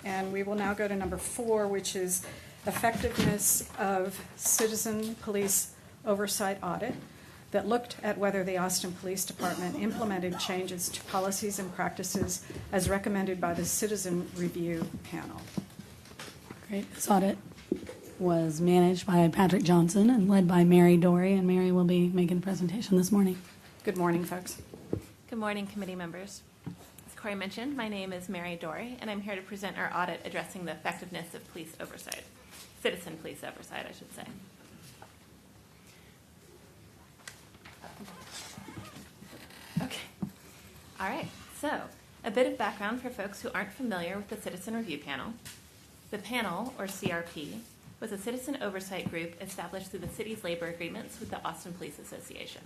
And we will now go to number 4, which is effectiveness of citizen police oversight audit that looked at whether the Austin Police Department implemented changes to policies and practices as recommended by the Citizen Review Panel. Great. This audit was managed by Patrick Johnson and led by Mary Dory, and Mary will be making the presentation this morning. Good morning, folks. Good morning, committee members. As Corey mentioned, my name is Mary Dory, and I'm here to present our audit addressing the effectiveness of police oversight, citizen police oversight, I should say. Okay. All right. So, a bit of background for folks who aren't familiar with the Citizen Review Panel. The panel, or CRP, was a citizen oversight group established through the city's labor agreements with the Austin Police Association.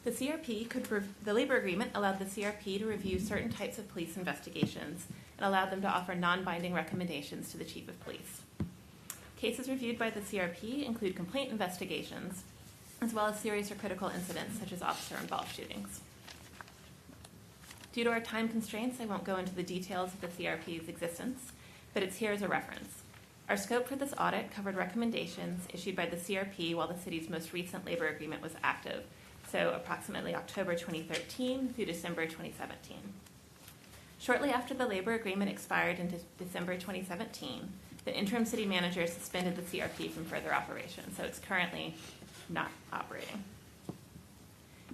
The labor agreement allowed the CRP to review certain types of police investigations and allowed them to offer non-binding recommendations to the chief of police. Cases reviewed by the CRP include complaint investigations, as well as serious or critical incidents such as officer-involved shootings. Due to our time constraints, I won't go into the details of the CRP's existence, but it's here as a reference. Our scope for this audit covered recommendations issued by the CRP while the city's most recent labor agreement was active, so approximately October 2013 through December 2017. Shortly after the labor agreement expired in December 2017, the interim city manager suspended the CRP from further operation, so it's currently not operating.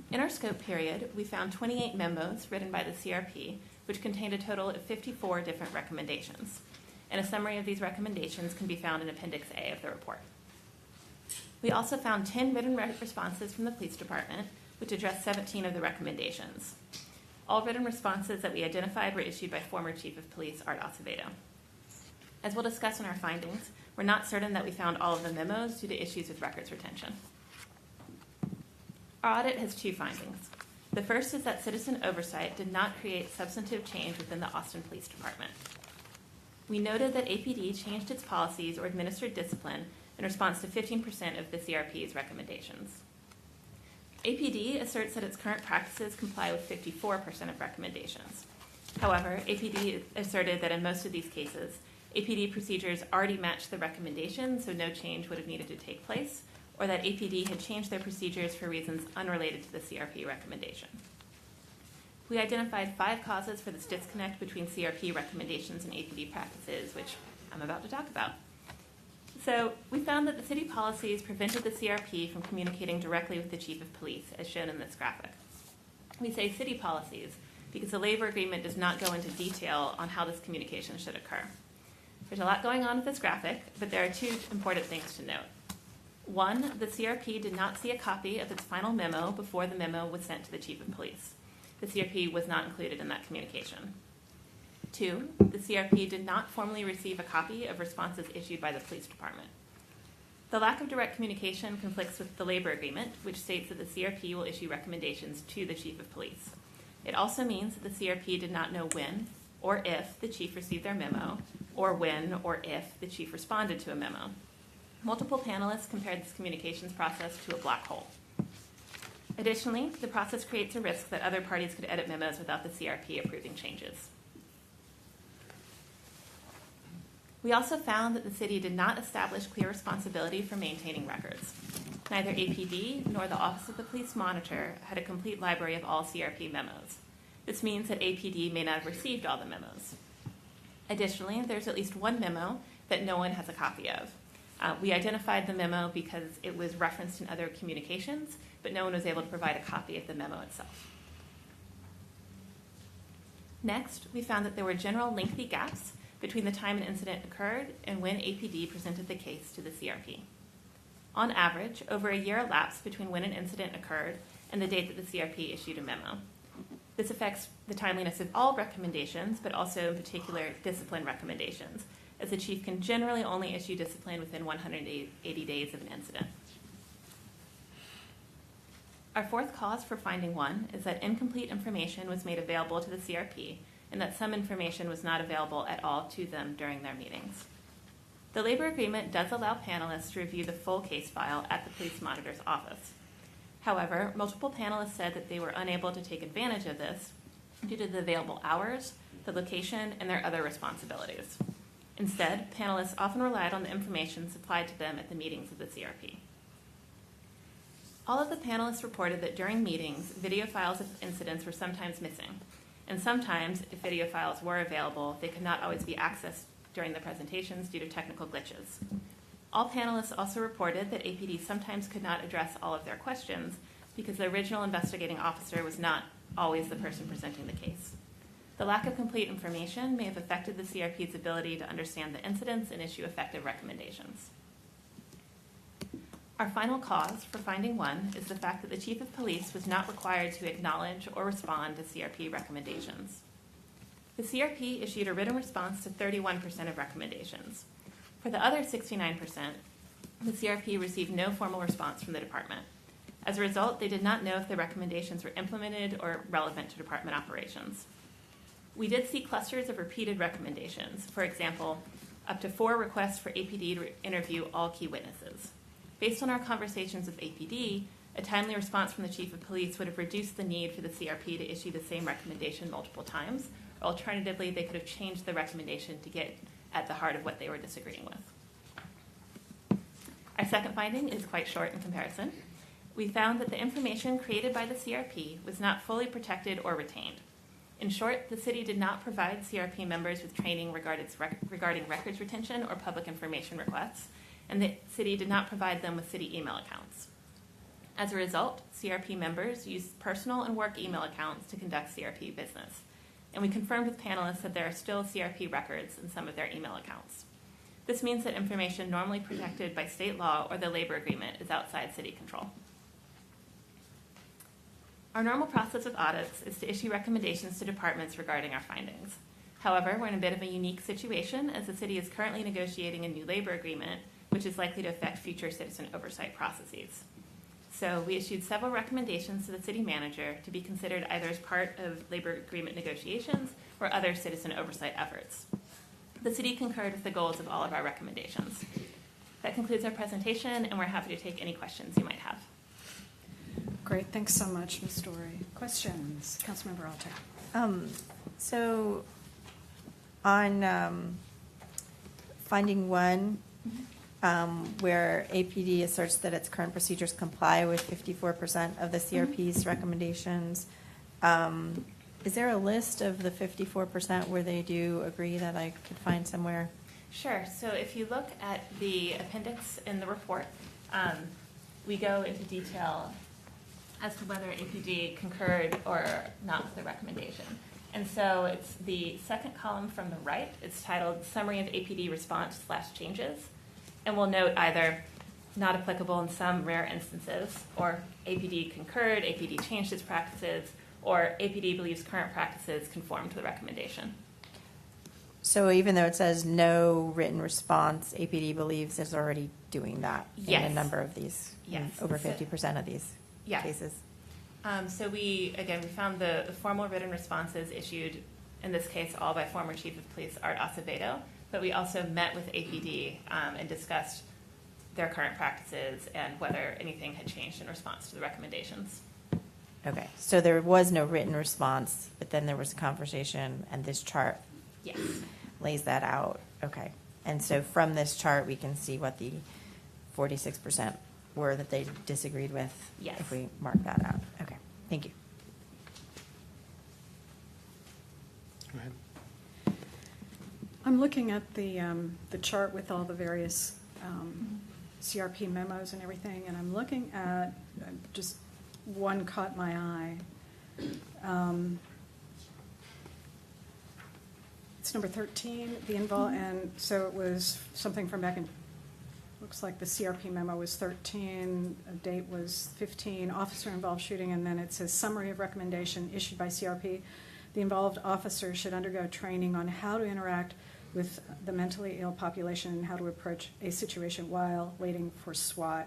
In our scope period, we found 28 memos written by the CRP, which contained a total of 54 different recommendations. And a summary of these recommendations can be found in Appendix A of the report. We also found 10 written responses from the police department, which addressed 17 of the recommendations. All written responses that we identified were issued by former Chief of Police Art Acevedo. As we'll discuss in our findings, we're not certain that we found all of the memos due to issues with records retention. Our audit has 2 findings. The first is that citizen oversight did not create substantive change within the Austin Police Department. We noted that APD changed its policies or administered discipline in response to 15% of the CRP's recommendations. APD asserts that its current practices comply with 54% of recommendations. However, APD asserted that in most of these cases, APD procedures already matched the recommendations, so no change would have needed to take place, or that APD had changed their procedures for reasons unrelated to the CRP recommendation. We identified 5 causes for this disconnect between CRP recommendations and APD practices, which I'm about to talk about. So we found that the city policies prevented the CRP from communicating directly with the chief of police, as shown in this graphic. We say city policies because the labor agreement does not go into detail on how this communication should occur. There's a lot going on with this graphic, but there are 2 important things to note. 1, the CRP did not see a copy of its final memo before the memo was sent to the chief of police. The CRP was not included in that communication. 2, the CRP did not formally receive a copy of responses issued by the police department. The lack of direct communication conflicts with the labor agreement, which states that the CRP will issue recommendations to the chief of police. It also means that the CRP did not know when or if the chief received their memo, or when or if the chief responded to a memo. Multiple panelists compared this communications process to a black hole. Additionally, the process creates a risk that other parties could edit memos without the CRP approving changes. We also found that the city did not establish clear responsibility for maintaining records. Neither APD nor the Office of the Police Monitor had a complete library of all CRP memos. This means that APD may not have received all the memos. Additionally, there's at least 1 memo that no one has a copy of. We identified the memo because it was referenced in other communications, but no one was able to provide a copy of the memo itself. Next, we found that there were general lengthy gaps between the time an incident occurred and when APD presented the case to the CRP. On average, over a year elapsed between when an incident occurred and the date that the CRP issued a memo. This affects the timeliness of all recommendations, but also in particular discipline recommendations, as the chief can generally only issue discipline within 180 days of an incident. Our 4th cause for finding 1 is that incomplete information was made available to the CRP and that some information was not available at all to them during their meetings. The labor agreement does allow panelists to review the full case file at the police monitor's office. However, multiple panelists said that they were unable to take advantage of this due to the available hours, the location, and their other responsibilities. Instead, panelists often relied on the information supplied to them at the meetings of the CRP. All of the panelists reported that during meetings, video files of incidents were sometimes missing, and sometimes, if video files were available, they could not always be accessed during the presentations due to technical glitches. All panelists also reported that APD sometimes could not address all of their questions because the original investigating officer was not always the person presenting the case. The lack of complete information may have affected the CRP's ability to understand the incidents and issue effective recommendations. Our final cause for finding one is the fact that the Chief of Police was not required to acknowledge or respond to CRP recommendations. The CRP issued a written response to 31% of recommendations. For the other 69%, the CRP received no formal response from the department. As a result, they did not know if the recommendations were implemented or relevant to department operations. We did see clusters of repeated recommendations. For example, up to 4 requests for APD to interview all key witnesses. Based on our conversations with APD, a timely response from the Chief of Police would have reduced the need for the CRP to issue the same recommendation multiple times, or alternatively, they could have changed the recommendation to get at the heart of what they were disagreeing with. Our second finding is quite short in comparison. We found that the information created by the CRP was not fully protected or retained. In short, the city did not provide CRP members with training regarding records retention or public information requests, and the city did not provide them with city email accounts. As a result, CRP members used personal and work email accounts to conduct CRP business, and we confirmed with panelists that there are still CRP records in some of their email accounts. This means that information normally protected by state law or the labor agreement is outside city control. Our normal process of audits is to issue recommendations to departments regarding our findings. However, we're in a bit of a unique situation as the city is currently negotiating a new labor agreement, which is likely to affect future citizen oversight processes. So we issued several recommendations to the city manager to be considered either as part of labor agreement negotiations or other citizen oversight efforts. The city concurred with the goals of all of our recommendations. That concludes our presentation, and we're happy to take any questions you might have. Great, thanks so much, Ms. Story. Questions? Councilmember Alter. So on finding one, where APD asserts that its current procedures comply with 54% of the CRP's recommendations, is there a list of the 54% where they do agree that I could find somewhere? Sure. So if you look at the appendix in the report, we go into detail as to whether APD concurred or not with the recommendation. And so it's the second column from the right. It's titled Summary of APD Response / Changes. And we'll note either not applicable in some rare instances, or APD concurred, APD changed its practices, or APD believes current practices conform to the recommendation. So even though it says no written response, APD believes it's already doing that in a number of these, over 50% of these cases. So we found the formal written responses issued, in this case, all by former Chief of Police Art Acevedo, but we also met with APD and discussed their current practices and whether anything had changed in response to the recommendations. Okay, so there was no written response, but then there was a conversation, and this chart lays that out. Okay, and so from this chart, we can see what the 46% were that they disagreed with. Yes. If we mark that out. Okay, thank you. Go ahead. I'm looking at the chart with all the various CRP memos and everything, and I'm looking at just one caught my eye. It's number 13, and so it was something from back in, looks like the CRP memo was 13, a date was 15, officer involved shooting, and then it says summary of recommendation issued by CRP. The involved officer should undergo training on how to interact with the mentally ill population and how to approach a situation while waiting for SWAT.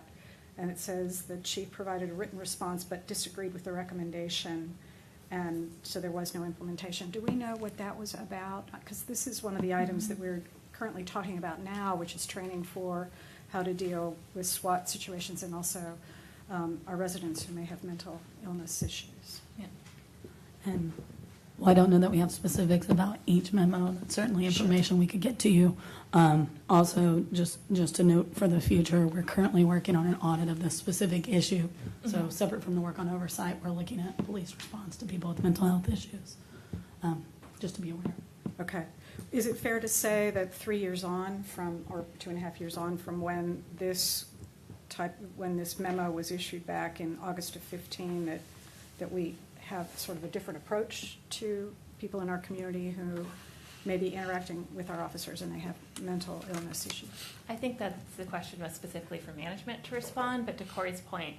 And it says the chief provided a written response but disagreed with the recommendation, and so there was no implementation. Do we know what that was about? Because this is one of the items that we're currently talking about now, which is training for how to deal with SWAT situations and also our residents who may have mental illness issues. And Well, I don't know that we have specifics about each memo. That's certainly information we could get to you. Also, just to note for the future, we're currently working on an audit of this specific issue. So separate from the work on oversight, we're looking at police response to people with mental health issues, just to be aware. Okay. Is it fair to say that 3 years on from, or 2.5 years on from when this memo was issued back in August of 15, that we have sort of a different approach to people in our community who may be interacting with our officers and they have mental illness issues? I think that the question was specifically for management to respond, but to Corey's point,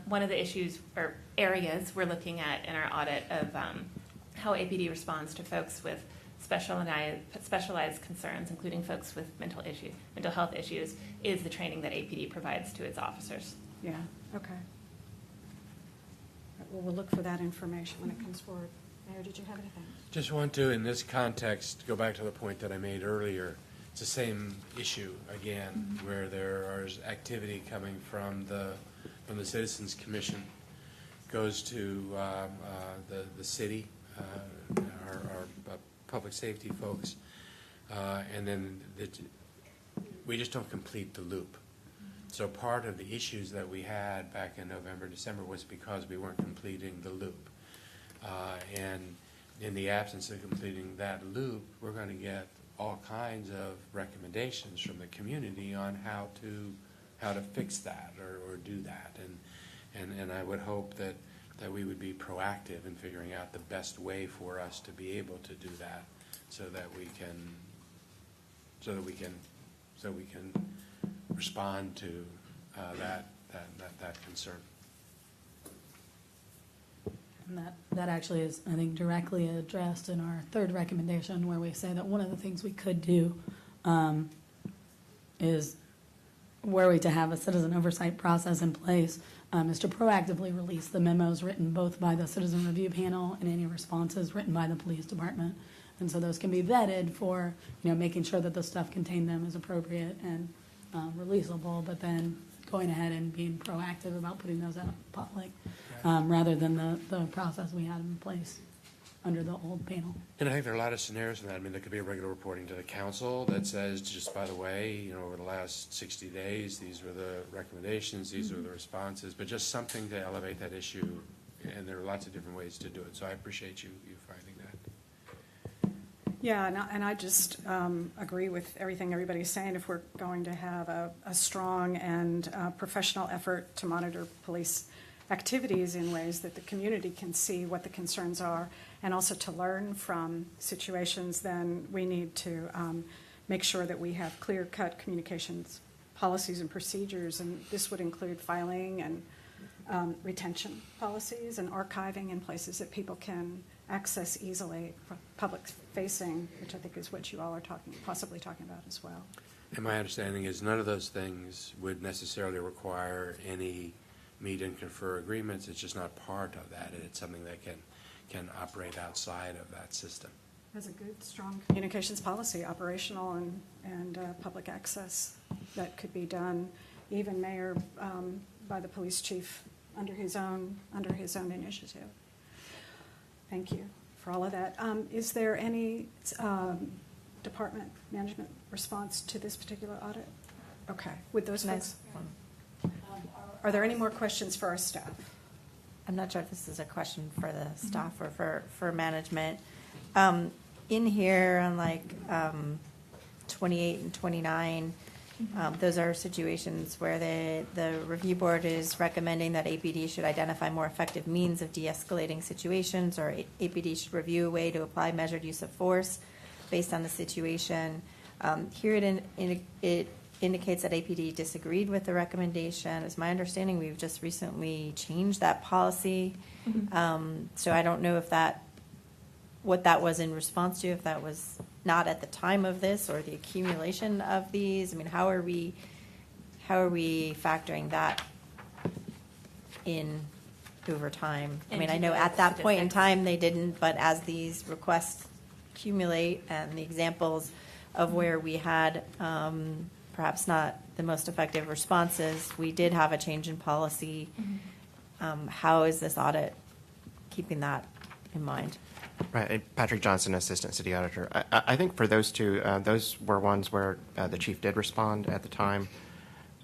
one of the issues or areas we're looking at in our audit of how APD responds to folks with specialized concerns, including folks with mental health issues, is the training that APD provides to its officers. Yeah, okay. Well, we'll look for that information when it comes forward. Mayor, did you have anything? Just want to, in this context, go back to the point that I made earlier. It's the same issue again, where there is activity coming from the Citizens Commission, goes to the city, our public safety folks, and then we just don't complete the loop. So part of the issues that we had back in November, December was because we weren't completing the loop. And in the absence of completing that loop, we're going to get all kinds of recommendations from the community on how to fix that or do that. And I would hope that we would be proactive in figuring out the best way for us to be able to do that, so that we can respond to that concern. And that actually is, I think, directly addressed in our third recommendation, where we say that one of the things we could do is, were we to have a citizen oversight process in place, is to proactively release the memos written both by the citizen review panel and any responses written by the police department. And so those can be vetted for, making sure that the stuff contained them is appropriate and releasable, but then going ahead and being proactive about putting those out in public, rather than the process we had in place under the old panel. And I think there are a lot of scenarios in that. I mean, there could be a regular reporting to the council that says, just by the way, over the last 60 days, these were the recommendations, these are the responses, but just something to elevate that issue. And there are lots of different ways to do it. So I appreciate you finding that. Yeah, and I just agree with everything everybody's saying. If we're going to have a strong and professional effort to monitor police activities in ways that the community can see what the concerns are, and also to learn from situations, then we need to make sure that we have clear-cut communications policies and procedures, and this would include filing and retention policies and archiving in places that people can access easily, public-facing, which I think is what you all are possibly talking about as well. And my understanding is none of those things would necessarily require any meet and confer agreements. It's just not part of that, and it's something that can operate outside of that system. Has a good, strong communications policy, operational and public access, that could be done, even Mayor, by the police chief under his own initiative. Thank you for all of that. Is there any department management response to this particular audit? Okay. With those folks, are there any more questions for our staff? I'm not sure if this is a question for the staff or for management. In here on 28 and 29, those are situations where the review board is recommending that APD should identify more effective means of de-escalating situations, or APD should review a way to apply measured use of force based on the situation. Here it indicates that APD disagreed with the recommendation. It's my understanding we've just recently changed that policy. So I don't know if what that was in response to, if that was not at the time of this or the accumulation of these. I mean, how are we factoring that in over time? I mean, I know at that point in time they didn't, but as these requests accumulate and the examples of where we had perhaps not the most effective responses, we did have a change in policy. How is this audit keeping that in mind. Right, Patrick Johnson, Assistant City Auditor. I think for those two, those were ones where the chief did respond at the time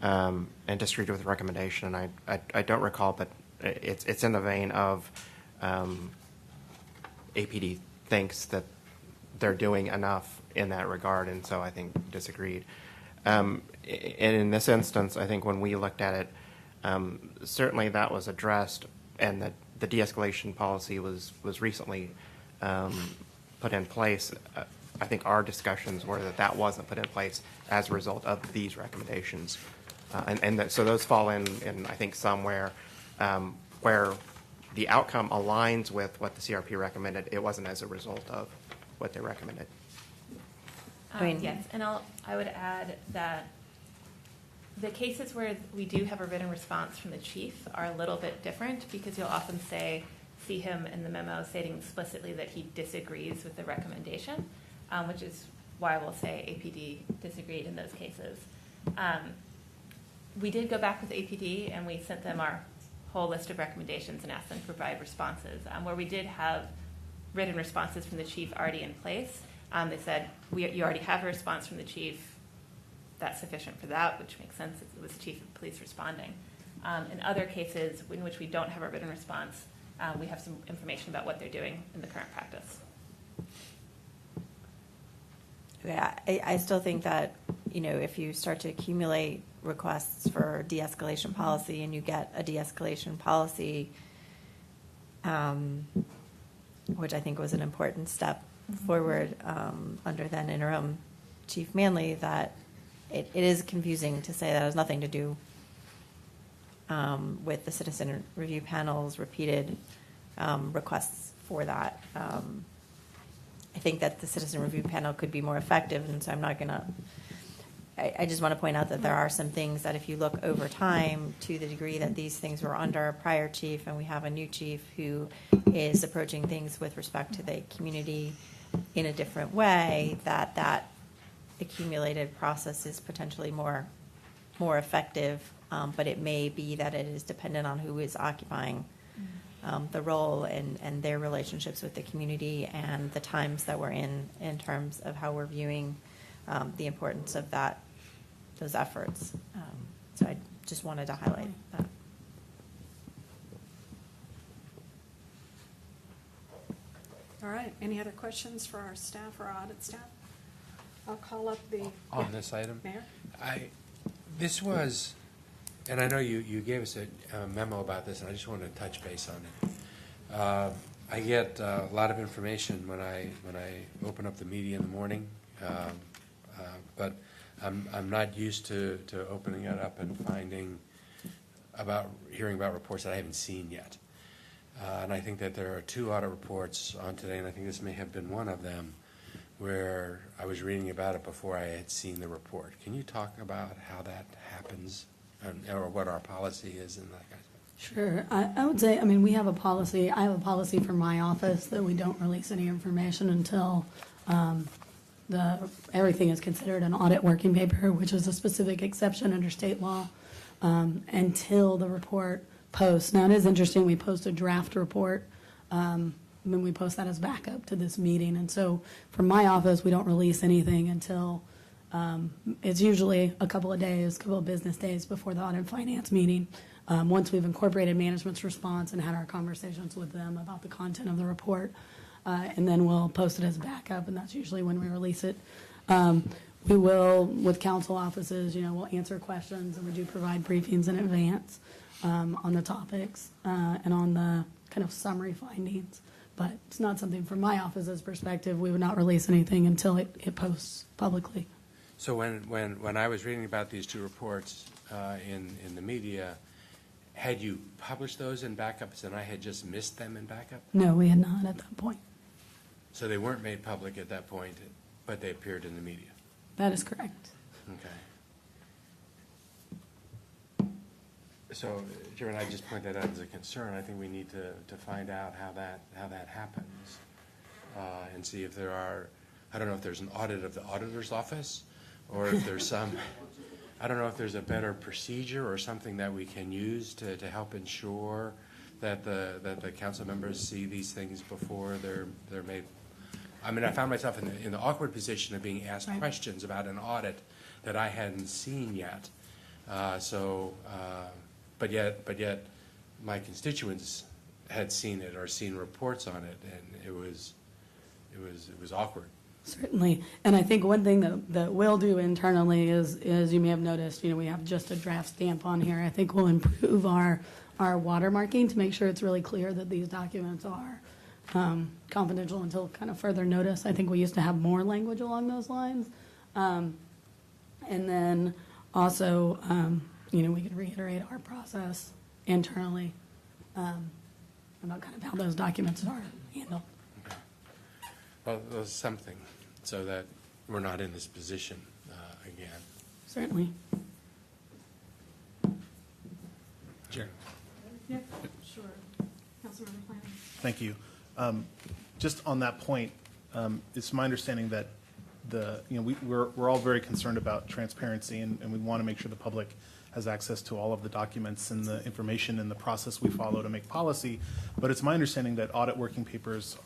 and disagreed with the recommendation. And I don't recall, but it's in the vein of APD thinks that they're doing enough in that regard, and so I think disagreed. And in this instance, I think when we looked at it, certainly that was addressed, and the de-escalation policy was recently put in place. I think our discussions were that wasn't put in place as a result of these recommendations. So those fall in I think, somewhere where the outcome aligns with what the CRP recommended. It wasn't as a result of what they recommended. Yes, and I would add that the cases where we do have a written response from the chief are a little bit different, because you'll often see him in the memo stating explicitly that he disagrees with the recommendation, which is why we'll say APD disagreed in those cases. We did go back with APD and we sent them our whole list of recommendations and asked them to provide responses. Where we did have written responses from the chief already in place, they said, you already have a response from the chief, that's sufficient for that, which makes sense. It was the chief of police responding. In other cases in which we don't have a written response, we have some information about what they're doing in the current practice. Yeah, I still think that, if you start to accumulate requests for de-escalation policy and you get a de-escalation policy, which I think was an important step forward under then interim Chief Manley, that it is confusing to say that has nothing to do with the citizen review panel's repeated requests for that. I think that the citizen review panel could be more effective, and so I'm not going to, I just want to point out that there are some things that if you look over time, to the degree that these things were under a prior chief and we have a new chief who is approaching things with respect to the community in a different way, that accumulated process is potentially more effective, but it may be that it is dependent on who is occupying the role and their relationships with the community and the times that we're in terms of how we're viewing the importance of those efforts. So I just wanted to highlight that. All right, any other questions for our staff or audit staff? I'll call up the. On this item? Mayor? This was, and I know you gave us a memo about this, and I just wanted to touch base on it. I get a lot of information when I open up the media in the morning, but I'm not used to opening it up and hearing about reports that I haven't seen yet. And I think that there are 2 audit reports on today, and I think this may have been one of them, where I was reading about it before I had seen the report. Can you talk about how that happens, or what our policy is in that kind of stuff? Sure. I would say, we have a policy. I have a policy for my office that we don't release any information until everything is considered an audit working paper, which is a specific exception under state law, until the report posts. Now, it is interesting. We post a draft report. Then we post that as backup to this meeting. And so for my office, we don't release anything until it's usually a couple of business days before the Audit and Finance meeting. Once we've incorporated management's response and had our conversations with them about the content of the report, and then we'll post it as backup, and that's usually when we release it. We will, with council offices, we'll answer questions, and we do provide briefings in advance on the topics and on the kind of summary findings. But it's not something from my office's perspective. We would not release anything until it posts publicly. So when I was reading about these 2 reports in the media, had you published those in backups and I had just missed them in backup? No, we had not at that point. So they weren't made public at that point, but they appeared in the media? That is correct. Okay. So, Chairman, I just point that out as a concern. I think we need to find out how that happens and see if there are, I don't know if there's an audit of the auditor's office, or if there's I don't know if there's a better procedure or something that we can use to help ensure that the council members see these things before they're made. I mean, I found myself in the awkward position of being asked Right. questions about an audit that I hadn't seen yet. But yet, my constituents had seen it or seen reports on it, and it was awkward. Certainly. And I think one thing that we'll do internally is you may have noticed, we have just a draft stamp on here. I think we'll improve our watermarking to make sure it's really clear that these documents are confidential until kind of further notice. I think we used to have more language along those lines. And then also, we could reiterate our process internally about kind of how those documents are handled. Well, there's something so that we're not in this position again. Certainly. Chair. Yeah, sure. Councilmember Flanagan. Thank you. Just on that point, it's my understanding that we're all very concerned about transparency, and we want to make sure the public has access to all of the documents and the information and the process we follow to make policy. But it's my understanding that audit working papers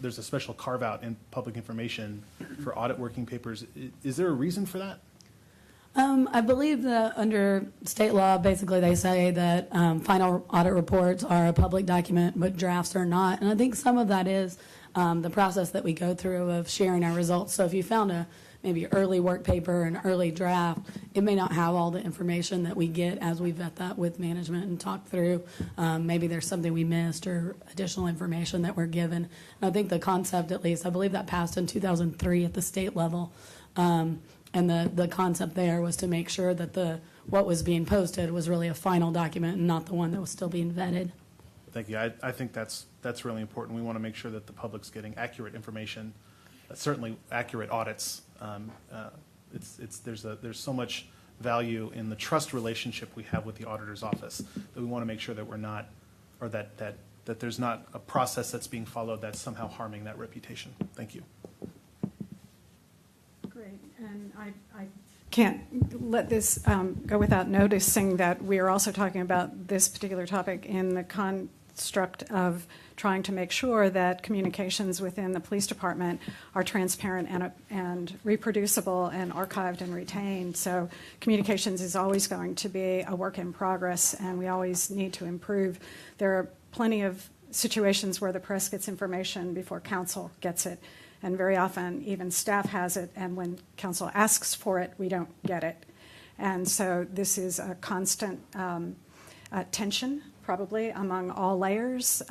there's a special carve out in public information for audit working papers. Is there a reason for that? I believe that under state law, basically they say that final audit reports are a public document, but drafts are not. And I think some of that is the process that we go through of sharing our results. So if you found a maybe early work paper, an early draft, it may not have all the information that we get as we vet that with management and talk through. Maybe there's something we missed or additional information that we're given. And I think the concept, at least, I believe that passed in 2003 at the state level. And the concept there was to make sure that what was being posted was really a final document and not the one that was still being vetted. Thank you. I think that's really important. We want to make sure that the public's getting accurate information, certainly accurate audits. There's so much value in the trust relationship we have with the auditor's office that we want to make sure that we're not, or that there's not a process that's being followed that's somehow harming that reputation. Thank you. Great, and I can't let this go without noticing that we are also talking about this particular topic in the construct of trying to make sure that communications within the police department are transparent and reproducible and archived and retained. So communications is always going to be a work in progress, and we always need to improve. There are plenty of situations where the press gets information before council gets it, and very often even staff has it, and when council asks for it, we don't get it. And so this is a constant tension, probably, among all layers.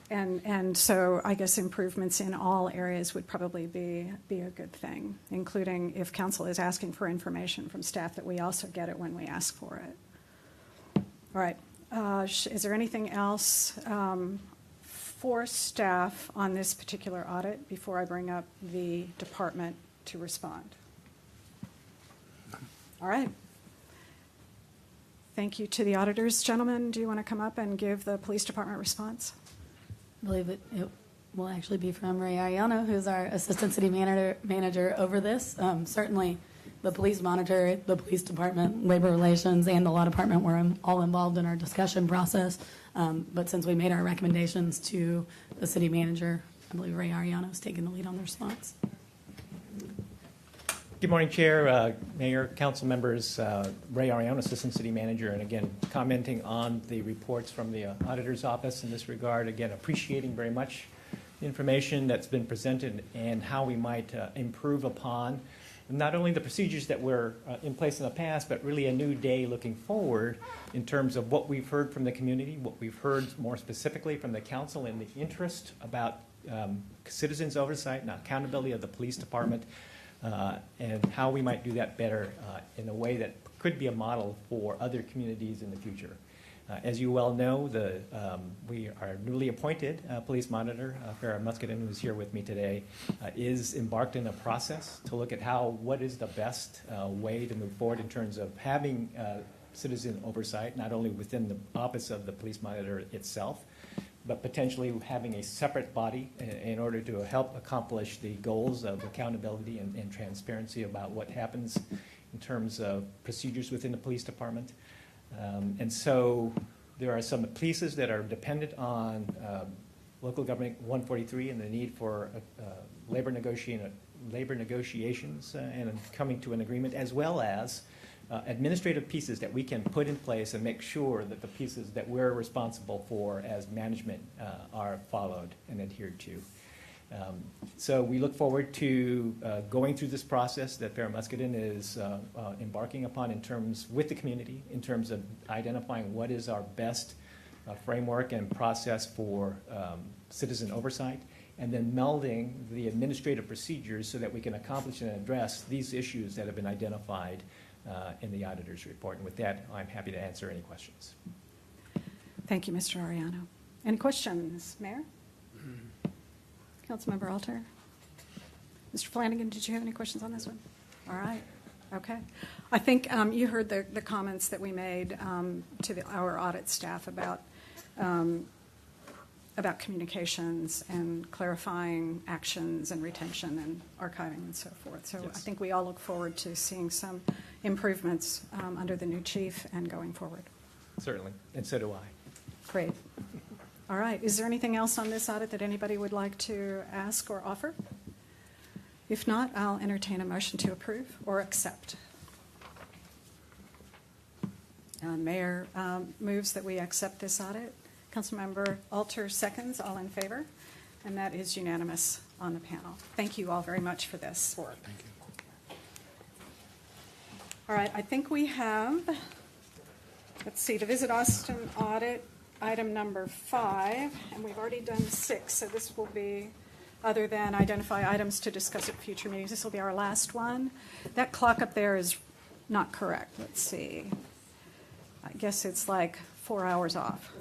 And so I guess improvements in all areas would probably be a good thing, including if council is asking for information from staff, that we also get it when we ask for it. All right. Is there anything else for staff on this particular audit before I bring up the department to respond? All right. Thank you to the auditors. Gentlemen, do you want to come up and give the police department response? I believe it will actually be from Ray Ariano, who's our assistant city manager over this. Certainly, the police monitor, the police department, labor relations, and the law department were all involved in our discussion process. But since we made our recommendations to the city manager, I believe Ray Ariano has taken the lead on the response. Good morning, Chair, Mayor, council members. Ray Ariano, Assistant City Manager, and again, commenting on the reports from the Auditor's Office in this regard. Again, appreciating very much the information that's been presented and how we might improve upon not only the procedures that were in place in the past, but really a new day looking forward in terms of what we've heard from the community, what we've heard more specifically from the council in the interest about citizens' oversight and accountability of the police department. And how we might do that better in a way that could be a model for other communities in the future. As you well know, we are newly appointed police monitor, Farrah Muscadin, who's here with me today, is embarked in a process to look at what is the best way to move forward in terms of having citizen oversight, not only within the office of the police monitor itself, but potentially having a separate body in order to help accomplish the goals of accountability and transparency about what happens in terms of procedures within the police department. And so There are some pieces that are dependent on local government 143 and the need for labor negotiations and coming to an agreement, as well as administrative pieces that we can put in place and make sure that the pieces that we're responsible for as management are followed and adhered to. So we look forward to going through this process that Paramuscadin is embarking upon with the community, in terms of identifying what is our best framework and process for citizen oversight, and then melding the administrative procedures so that we can accomplish and address these issues that have been identified in the auditor's report. And with that, I'm happy to answer any questions. Thank you, Mr. Ariano. Any questions, Mayor? Councilmember Alter? Mr. Flanagan, did you have any questions on this one? All right. Okay. I think you heard the comments that we made to our audit staff about communications and clarifying actions and retention and archiving and so forth. So Yes. I think we all look forward to seeing some improvements under the new chief and going forward. Certainly, and so do I. Great. All right. Is there anything else on this audit that anybody would like to ask or offer? If not, I'll entertain a motion to approve or accept. Mayor moves that we accept this audit. Councilmember Alter seconds. All in favor? And that is unanimous on the panel. Thank you all very much for this. Thank you. All right, I think we have, let's see, the Visit Austin audit, item number 5, and we've already done 6, so this will be, other than identify items to discuss at future meetings, this will be our last one. That clock up there is not correct. Let's see. I guess it's like 4 hours off.